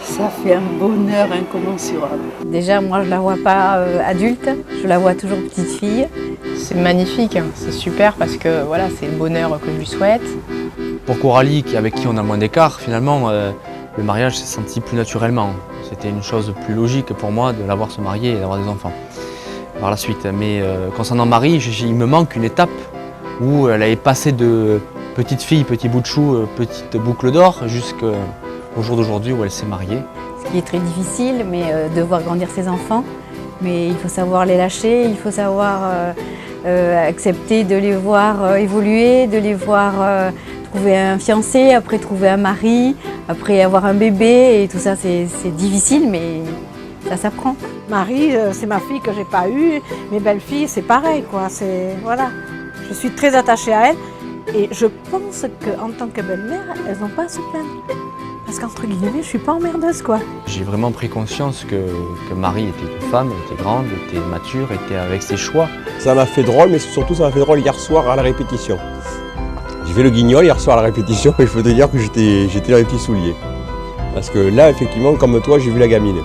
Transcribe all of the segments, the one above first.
Ça fait un bonheur incommensurable. Déjà, moi, je la vois pas adulte, je la vois toujours petite fille. C'est magnifique, hein. C'est super parce que voilà, c'est le bonheur que je lui souhaite. Pour Coralie, avec qui on a moins d'écart, finalement, le mariage s'est senti plus naturellement. C'était une chose plus logique pour moi de la voir se marier et d'avoir des enfants par la suite. Mais concernant Marie, il me manque une étape où elle avait passé de petite fille, petit bout de chou, petite boucle d'or, jusqu'au jour d'aujourd'hui où elle s'est mariée. Ce qui est très difficile, mais de voir grandir ses enfants. Mais il faut savoir les lâcher, il faut savoir accepter de les voir évoluer, de les voir trouver un fiancé, après trouver un mari, après avoir un bébé, et tout ça c'est difficile, mais ça s'apprend. Marie, c'est ma fille que j'ai pas eue, mes belles-filles, c'est pareil, quoi. Voilà. Je suis très attachée à elles, et je pense qu'en tant que belle-mère, elles n'ont pas à se plaindre. Parce qu'entre guillemets, je suis pas emmerdeuse, quoi. J'ai vraiment pris conscience que Marie était une femme, était grande, était mature, était avec ses choix. Ça m'a fait drôle, mais surtout ça m'a fait drôle hier soir à la répétition. J'ai fait le guignol hier soir à la répétition et je peux te dire que j'étais dans les petits souliers. Parce que là, effectivement, comme toi, j'ai vu la gamine.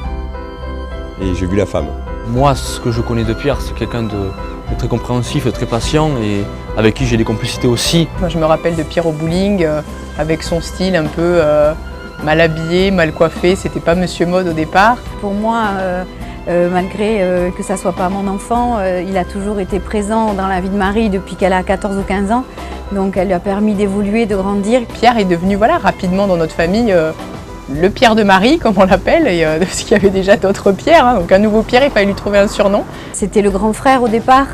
Et j'ai vu la femme. Moi, ce que je connais de Pierre, c'est quelqu'un de très compréhensif, de très patient et avec qui j'ai des complicités aussi. Moi, je me rappelle de Pierre au bowling, avec son style un peu mal habillé, mal coiffé. C'était pas Monsieur Mode au départ. Pour moi, malgré que ça soit pas mon enfant, il a toujours été présent dans la vie de Marie depuis qu'elle a 14 ou 15 ans. Donc elle lui a permis d'évoluer, de grandir. Pierre est devenu voilà, rapidement dans notre famille le Pierre de Marie, comme on l'appelle, parce qu'il y avait déjà d'autres Pierres. Hein, donc un nouveau Pierre, il fallait lui trouver un surnom. C'était le grand frère au départ.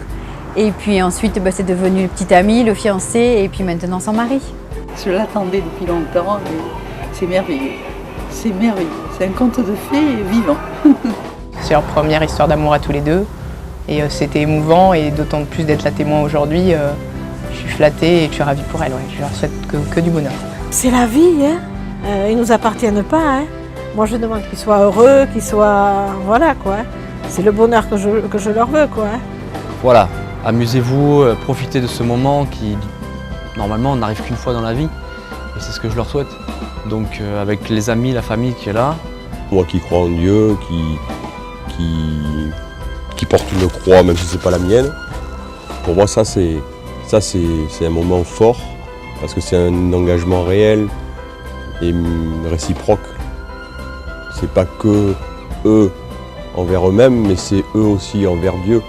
Et puis ensuite, c'est devenu le petit ami, le fiancé, et puis maintenant son mari. Je l'attendais depuis longtemps et c'est merveilleux. C'est merveilleux. C'est un conte de fées vivant. C'est leur première histoire d'amour à tous les deux. Et c'était émouvant, et d'autant plus d'être la témoin aujourd'hui. Je suis flattée et je suis ravie pour elle. Ouais. Je leur souhaite que du bonheur. C'est la vie, hein. Ils nous appartiennent pas, hein. Moi, je demande qu'ils soient heureux, qu'ils soient... Voilà, quoi. C'est le bonheur que je leur veux, quoi. Voilà, amusez-vous, profitez de ce moment qui, normalement, n'arrive qu'une fois dans la vie. Et c'est ce que je leur souhaite. Donc, avec les amis, la famille qui est là. Moi qui crois en Dieu, qui porte une croix, même si c'est pas la mienne, pour moi, ça c'est un moment fort, parce que c'est un engagement réel et réciproque. C'est pas que eux envers eux-mêmes, mais c'est eux aussi envers Dieu.